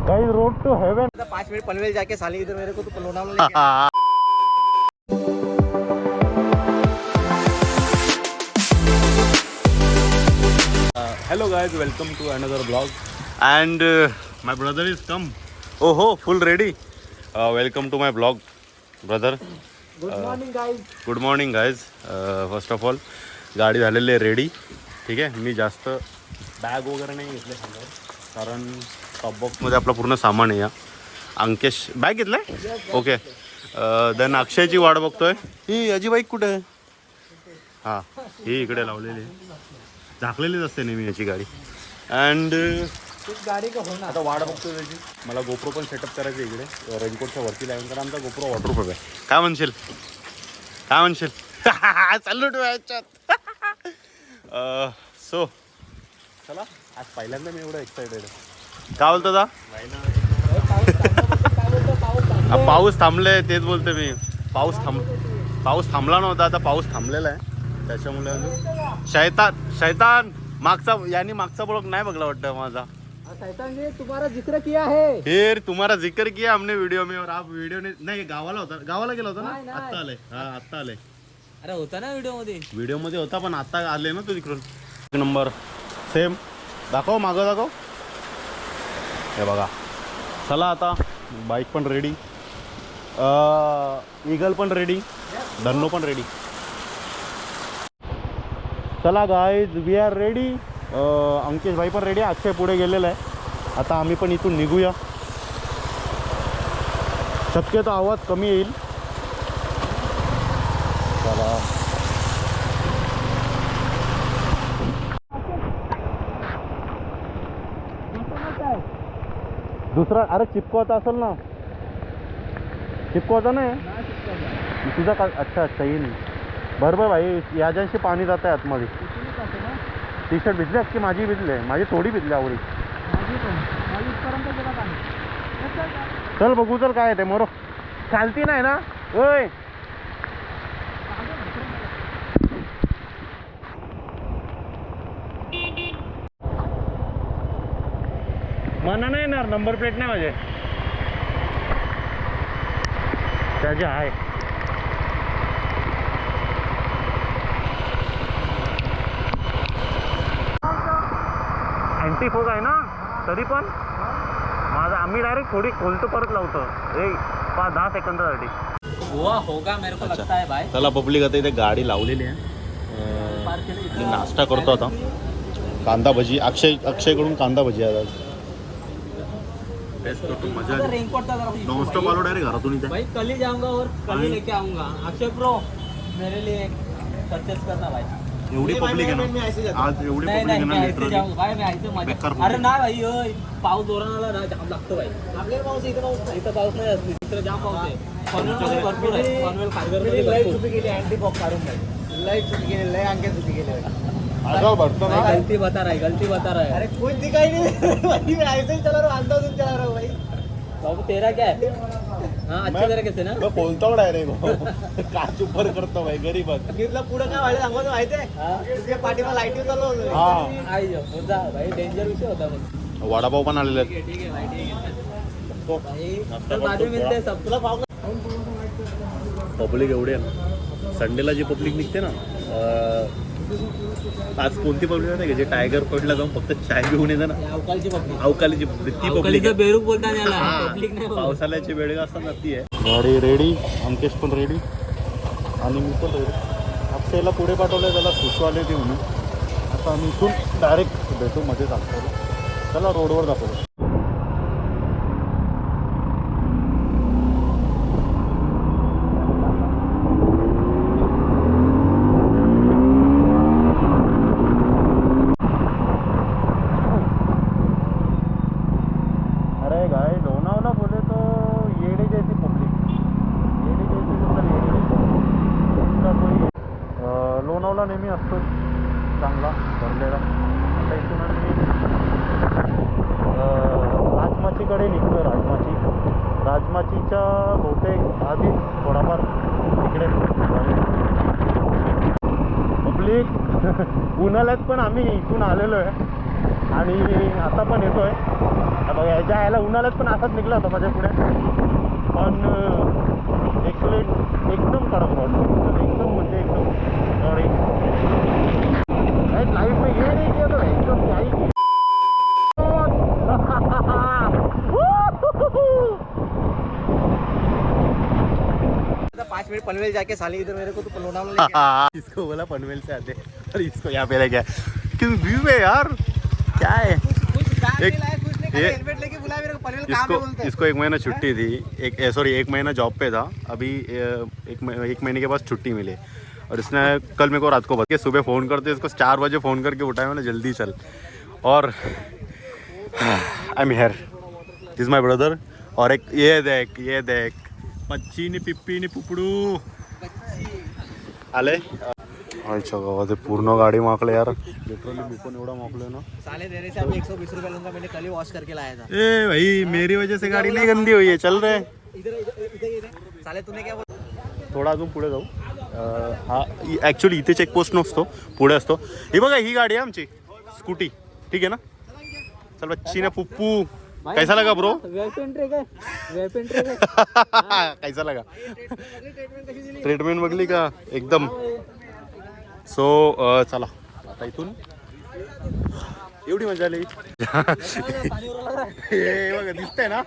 Guys road to heaven. 5 minute Panvel जाके साले इधर मेरे को तो लोनावला लेके आ। Hello guys, welcome to another vlog and my brother is come. Oh ho, full ready. Welcome to my vlog, brother. Good morning guys. Good morning guys. First of all गाडी झालेली आहे रेडी. ठीक आहे, मी जास्त बॅग वगैरे नाही घेतले समोर, कारण टॉप बॉक्समध्ये आपलं पूर्ण सामान आहे. या अंकेश बॅग घेतलं आहे. ओके, देन अक्षयची वाट बघतोय. ही याची बाईक कुठे आहे? हां, ही इकडे लावलेली आहे, झाकलेलीच असते नेहमी याची गाडी. अँड गाडी का होणार आता वाट बघतोय त्याची. मला गोप्रो पण सेटअप करायचं इकडे रेनकोटच्या वरती लावून, कारण आमचा गोप्रो वॉटरप्रूफ आहे. काय म्हणशील, काय म्हणशील? चालू ठेवा याच्यात. सो चला, आज पहिल्यांदा मी एवढं एक्सायटेड आहे. काय बोलतो दा? पाऊस थांबले, तेच बोलते मी. पाऊस थांबला नव्हता, आता पाऊस थांबलेला आहे. त्याच्यामुळे शैतान मागचा ब्लॉग नाही बघला वाटतं माझा. शैतान ने तुम्हारा जिक्र किया है. फिर तुम्हारा जिक्र किया हमने वीडियो में, और आप वीडियो ने नाही. गावाला गेला होता ना? आत्ता आले. हा, आत्ता आले. अरे होता ना व्हिडिओ मध्ये होता, पण आता आले ना तू तिकडून. नंबर सेम दाखव, मागं दाखव. हे बघा, चला आता बाईक पण रेडी, ईगल पण रेडी, धन्नो पण रेडी. चला guys, we are ready. Ankesh भाई पण रेडी आहे, अक्षय पुढे गेलेला आहे. आता आम्ही पण इथून निघूया. शक्यतो आवाज कमी येईल. चला, दुसरा. अरे चिपकवायचा असेल ना, चिपकवायचा नाही तुझा का? अच्छा येईल. बरोबर भाई, याच्याशी पाणी जात आहे आतमध्ये. टी शर्ट भिजले की माझी भिजले? माझी थोडी भिजली आवडी. चल बघू, चल काय ते मोरो. चालती नाही ना ओय? मना नाही येणार, नंबर प्लेट नाही माझे. त्याचे आहे. अँटी फोग आहे ना, तरी पण माझा आम्ही डायरेक्ट थोडी खोलतो, परत लावतो. 5-10 सेकंदासाठी. होगा मेरे को लगता है भाई. चला पब्लिक, आता इथे गाडी लावलेली आहे. मी नाश्ता करतो आता. कांदा भजी, अक्षयकडून कांदा भजी आहे आज. बेस्ट करतो, मजा आली. नॉनस्टॉप आलो डायरेक्ट घरातून इथे. भाई कल ही जाऊंगा और कल ही लेके आऊंगा. अक्षय प्रो मेरे लिए परचेस करना भाई. एवढी पब्लिक आहे ना आज, एवढी पब्लिक आहे ना लिटरली. अरे नाही भाई, पाऊस जोरानं आला ना, जाम लागतो भाई. आपल्याला पाऊस इथं पाऊस नाही असतो, तिकडे जाम पाऊस आहे. पनवेल भरपूर आहे. पनवेल खारघरमध्ये लई चुकी केली, अँटी फॉग काढून नाही. लई चुकी केली, लई अंके चुकी केली. गलती बता रहा है. अरे कोई दिखाई नहीं भाई, मैं ऐसे ही चला रहा हूँ, अंदाज चला रहा हूँ भाई. बाबू तेरा क्या है? हाँ, अच्छे तरीके से ना. मैं बोलतो डायरेक्ट काच ऊपर करतो भाई, गरीब आहे. तिथलं पुढं काय व्हायला सांगतो माहिती आहे? तुझ्या पाठीमा लाईटी चालवलं. हा, आई होता भाई, डेंजर विषय होता. मग वडापाव पण आलेले आहेत. ठीक है भाई, तर माझे मिळते सबला पाव. पब्लिक एवढी आहे ना, संडेला जी पब्लिक निघते ना. आज कोणती पब्लिक नाही का, जे टायगर पॉईंटला जाऊन फक्त चाय घेऊन येतं ना, अवकाळची पब्लिक. अवकाळीची पब्लिक, ती पब्लिक बेरूक बोलता याला, पब्लिक नाही. पावसाळ्याची वेळ असतात ना, ती आहे. गाडी रेडी, अंकेश पण रेडी आणि मी पण रेडी. अक्षयला पुढे पाठवलं, त्याला सुचवाले ते म्हणून. आता आम्ही इथून डायरेक्ट भेटू मध्ये जातो. चला रोडवर दाखवतो. लोणावळा नेहमी असतो चांगला भरलेला. आता इथून आम्ही राजमाचीकडे निघतो. राजमाचीच्या बहुतेक आधीच थोडाफार तिकडे पब्लिक. उन्हाळ्यात पण आम्ही इथून आलेलो आहे. आणि आता पण येतोय. बघा याच्या यायला उन्हाळ्यात पण असाच निघला होता माझ्या पुढे, पण एक्सलेंट एकदम कडक रॉड, एकदम म्हणजे एकदम सॉरी लाइफ में ये नहीं किया तो एकदम क्या ही किया. 5 मिनट पनवेल जाके साले इधर मेरे को तो लोनावला लेके आया. इसको बोला पनवेल से आते और इसको यहाँ पे लेके क्यों व्यू है यार क्या है. कुछ बैग एक- नहीं लाया, कुछ नहीं ये- खाली हेलमेट लेके बुलाया मेरे को. पनवेल काम है इसको बोलते हैं. इसको 1 महीना छुट्टी थी, एक महीना जॉब पे था. अभी एक महीने के बाद छुट्टी मिली और इसने कल मेरे को रात को बता, सुबह फ़ोन करते इसको 4 बजे फ़ोन करके उठाया मैंने, जल्दी चल. और I am here, this my brother. और एक ये देख पच्चीनी पिप्पीनी पुपडू आले. अच्छा गावात पूर्ण गाडी माकले यार, लिटरली मी पण एवढा माकलोय ना. साले तेरे से अभी 120 रुपए लूंगा. मैंने कल ही वॉश करके लाया था. ए भाई मेरी वजह से गाडी नहीं गंदी हुई है, चल रहे. इधर इधर इधर इधर. साले तूने क्या बोला? थोडा अजून पुढे जाऊ. हा ॲक्च्युली इथे चेकपोस्ट नसतो, पुढे असतो. ही बघा ही गाडी आहे आमची स्कूटी, ठीक आहे ना. चल बच्ची ना पुप्पू, कैसा लगा ब्रो? कैसा लगा ट्रीटमेंट बघली का एकदम. सो चला आता इथून एवढी मजा आली. हे बघा दिसतंय ना,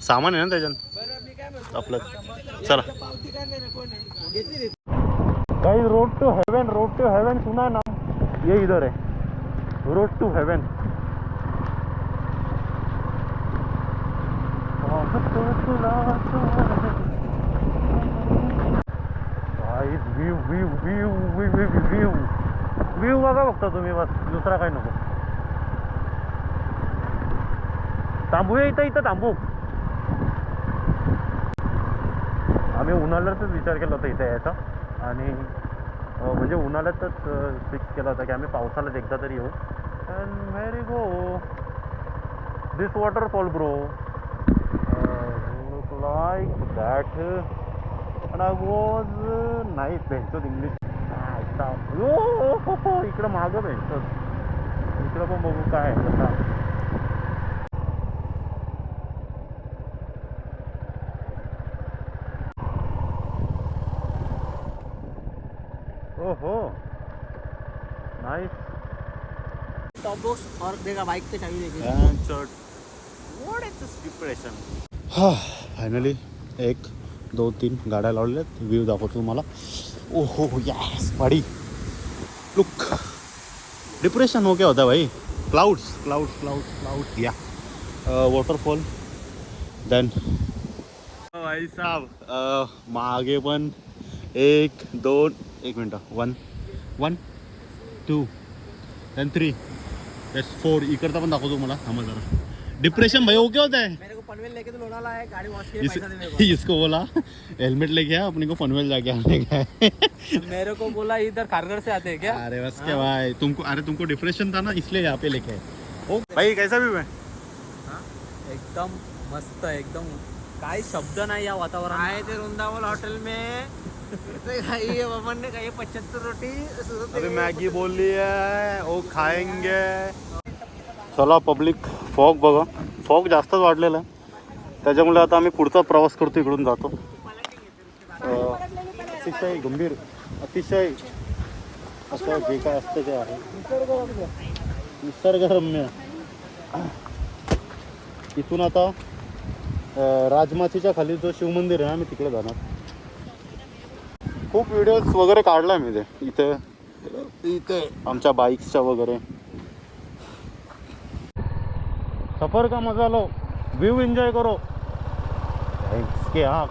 सामान आहे ना त्याच्यात आपलं. चला गाइस, रोड टू हेवन सुना ना, ये इधर है road to heaven. View view view view view view बघा फक्त तुम्ही, बस दुसरा काही नको. थांबूया इथं थांबू. आम्ही उन्हाळ्यातच विचार केला होता इथे यायचा, आणि म्हणजे उन्हाळ्यातच फिक्स केला होता की आम्ही पावसाळ्यात एकदा तरी येऊ. And very go this waterfall bro, look like that. and I was nice भेटतो इंग्लिश. इकडं मागं भेटतो, इकडं पण बघू काय आहे कसा. ओहो नाइस. टॉप बॉक्स और देगा बाइक पे चाबी देगी. What is this depression. हा फायनली 1 2 3 गाड्या लावल्यात. व्ह्यू दाखवतो तुम्हाला. ओहो यस गाडी लुक. डिप्रेशन हो क्या होता है भाई. क्लाउड्स क्लाउड्स क्लाउड्स क्लाउड्स या वॉटरफॉल. देन भाई साहब मागे पण 1 2 1 मिनटं 1 1 2 देन 3 4 इकडचा पण दाखवतो मला. थांबा जरा. डिप्रेशन भाई हो क्या होता है. मेरे को पनवेल लेके तो लोनावला है, गाड़ी वॉश के लिए पैसा दे मेरे को. इसको बोला हेलमेट लेके आ, अपने को पनवेल जाके आने का है. मेरे को बोला इधर खारघर से आते हैं क्या. अरे बस क्या भाई, तुमको डिप्रेशन था ना, इसलिए यहाँ पे लेके आए. ओ भाई कैसा व्यू है. एकदम मस्त, एकदम काही शब्द नाही या वातावरण. आहे ते वृंदावन हॉटेल में ये बमन ने काही 75 रोटी अभी मैगी बोल ली है, वो खाएंगे. चला पब्लिक. फॉग बघा, फॉग जास्तच वाढलेला आहे, त्याच्यामुळे आता आम्ही पुढचा प्रवास करतो, इकडून जातो. अतिशय गंभीर, अतिशय असं जे काय असतं ते आहे निसर्गरम्य. इथून आता राजमाचीच्या खाली जो शिवमंदिर आहे, आम्ही तिकडे जाणार. खूप व्हिडिओज वगैरे काढला मी ते इथे आमच्या बाईक्सच्या वगैरे. सफर का मजा लो, व्यू एंजॉय करो. थैंक्स के आप.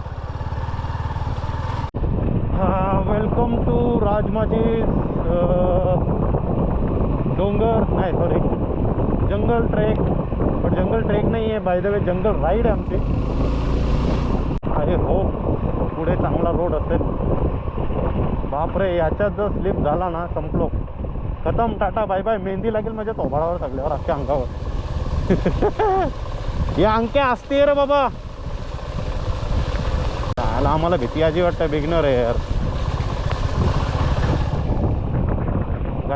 वेलकम टू राजमाची डोंगर नाही सॉरी जंगल ट्रेक. पण जंगल ट्रेक नाही आहे, by the way jungle ride आहे आमची. अरे हो पुढे चांगला रोड असेल. बापरे याच्यात जर स्लिप झाला ना संपलो, खतम, टाटा बाय बाय. मेहंदी लागेल माझ्या थोबाडावर सगळ्यावर, अख्ख्या अंगावर. हे अंके असते रे बाबा. त्याला आम्हाला भीती आजी वाटतं, बिगनर आहे यार.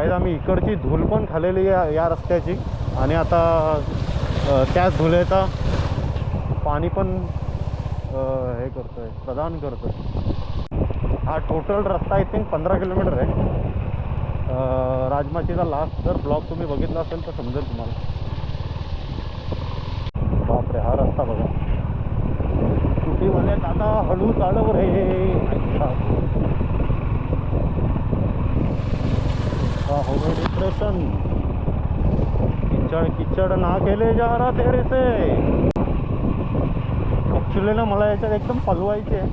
गाईज आम्ही इकडची धूल पण खाल्लेली आहे या रस्त्याची आणि आता त्याच धुलेचा पाणी पण हे करतोय, प्रदान करतोय. हा टोटल रस्ता आय थिंक 15 किलोमीटर आहे. राजमाचीचा लास्ट जर ब्लॉग तुम्ही बघितला असेल तर समजेल तुम्हाला. बापरे, हा रस्ता बघा. स्कूटीमध्ये दादा हळू चालव रे. हो गए डिप्रेशन. किचड किचड ना केले जा रहा तेरे से. ॲक्च्युली ना मला याच्यात एकदम पलवायचे आहे,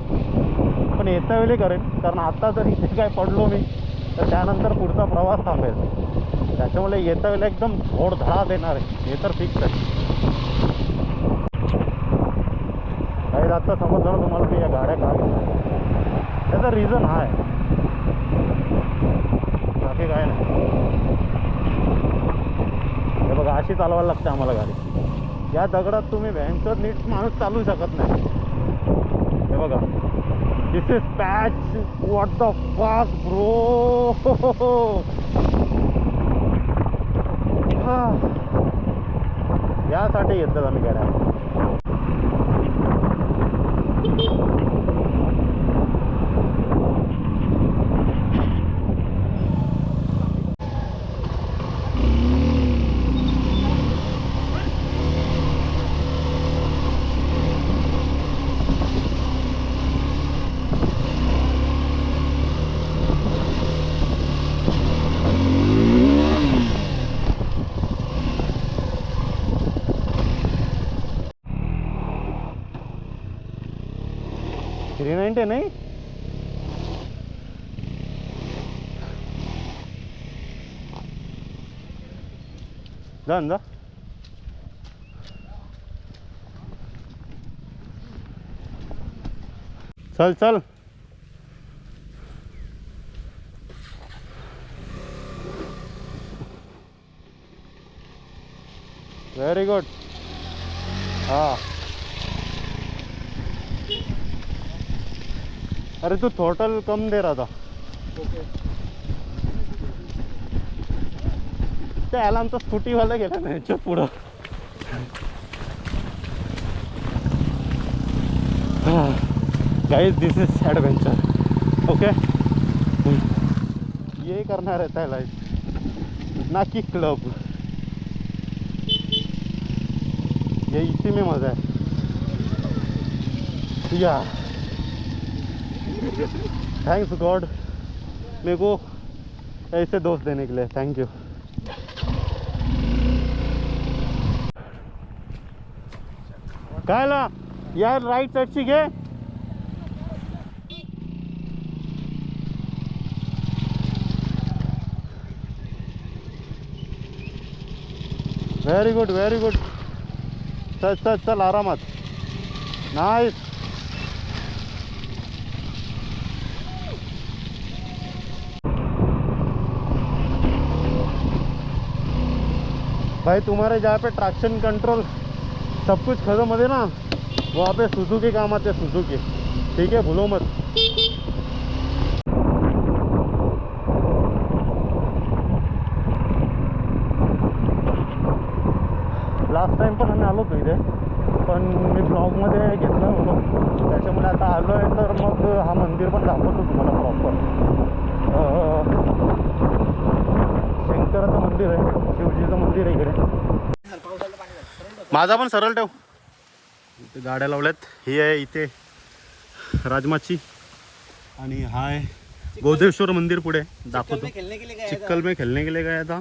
पण येता वेळी करेन, कारण आता जर इथे काय पडलो मी तर त्यानंतर पुढचा प्रवास थांबेल. त्याच्यामुळे येता वेळेला एकदम धोडधडा देणार आहे, हे तर फिक्स आहे. काही आता समजलं ना तुम्हाला मी या गाड्या का घेतल्या. त्याचा रिझन हा आहे, बाकी काय नाही. हे बघा, अशी चालवायला लागते आम्हाला गाडी. या दगडात तुम्ही भयंकर नीट माणूस चालू शकत नाही. हे बघा, दिस इज पॅच. व्हॉट द फक ब्रो. यासाठी घेतलं आम्ही गाड्या. नाही जा जा. चल चल. Very good. हाँ, अरे तू टोटल कम दे रहा था. त्याला आमचा स्कूटीवाला गेला ना याच्या पुढं. Guys, this is adventure. Okay, ये करना रहता है लाइफ, ना कि क्लब. ये इसी में मजा है. या थैंक्स गॉड मेरे को ऐसे दोस्त देने के लिए. Thank you. कायला यार राईट साईडची घे. Very good, very good. चल चल चल, आरामात. नाइस. भाई तुम्हारे जहाँ पे ट्रैक्शन कंट्रोल सब कुछ खत्म है ना, वहाँ पे सुजुकी काम आते. सुजुकी, ठीक है, भूलो मत. लास्ट टाइम पण आम्ही आलो होतो इथे, पण मी ब्लॉगमध्ये घेतलं नव्हतं. त्याच्यामुळे आता आलो आहे तर मग हा मंदिर पण दाखवतो तुम्हाला प्रॉपर. शंकराचं मंदिर आहे, शिवजीचं मंदिर आहे इकडे. माझा पण सरळ ठेव. इथे गाड्या लावल्यात. ही आहे इथे राजमाची आणि हा आहे गोदेश्वर मंदिर पुढे दाखवतो. चिक्कल में खेलने के लिए गया था.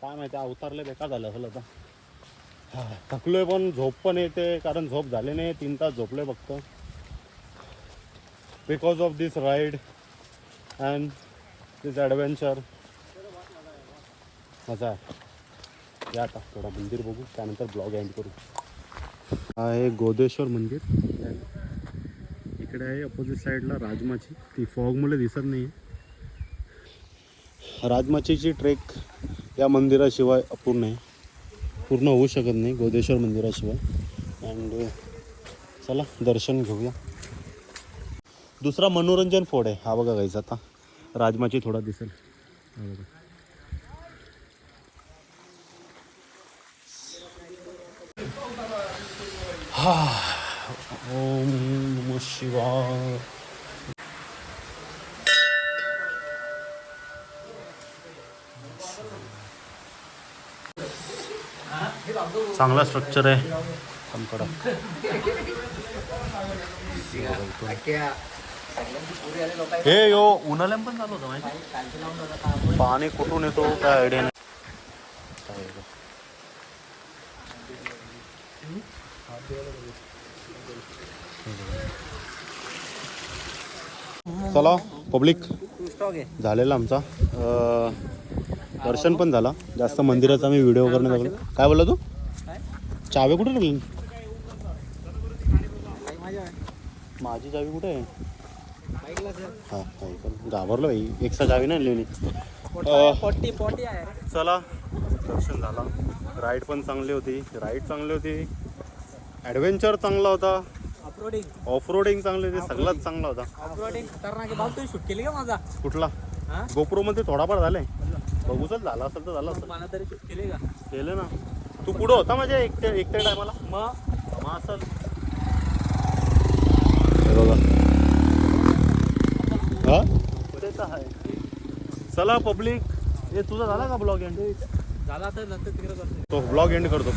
काय माहिती अवतारले बेकार झालं असेल आता. थकलोय पण झोप पण येते, कारण झोप झाली नाही. 3 तास झोपलोय फक्त, because of this ride and this adventure. मजा आहे. या आता थोडा मंदिर बघू, त्यानंतर ब्लॉग एंड करू. हा आहे गोदेश्वर मंदिर. इकडे आहे अपोजिट साईडला राजमाची. ती फॉगमुळे दिसत नाही. राजमाचीची ट्रेक या मंदिराशिवाय अपूर्ण आहे, पूर्ण होऊ शकत नाही गोदेश्वर मंदिराशिवाय. अँड चला दर्शन घेऊया. दुसरा मनोरंजन फोड आहे हा बघा गाईज. आता राजमाची थोडा दिसेल. हा ओम नमः शिवाय. चांगला स्ट्रक्चर आहे संपडा. हे यो उन्हाळ्यात पण चालू होतं माहिती. पाणी कुठून येतो काय आयडिया नाही. चला पब्लिक झालेला आमचा दर्शन पण झाला. जास्त मंदिराचा मी व्हिडिओ वगैरे नाही बघलो. काय बोलला तू? चावी कुठे ठेवली? माझी चावी कुठे आहे? हां घाबरलो भाई. एक्स्ट्रा चावी नाही लिहिली. चला दर्शन झाला. राईड पण चांगली होती. ॲडव्हेंचर चांगला होता. ऑफ रोडिंग चांगली होती. सगळंच चांगला होता. शूट केली का माझा? कुठला? गोप्रो मध्ये थोडाफार झालाय. बघूच झाला असेल तर झाला असेल. मला तरी शूट केली का? केलं ना. तू पुढं होता माझ्या एकट्या टायमाला. मग असेल बघा. हा तेच आहे. चला पब्लिक. हे तुझा झाला का ब्लॉग एंड? झाला तर नंतर तिकडे करतो. तो ब्लॉग एंड करतो.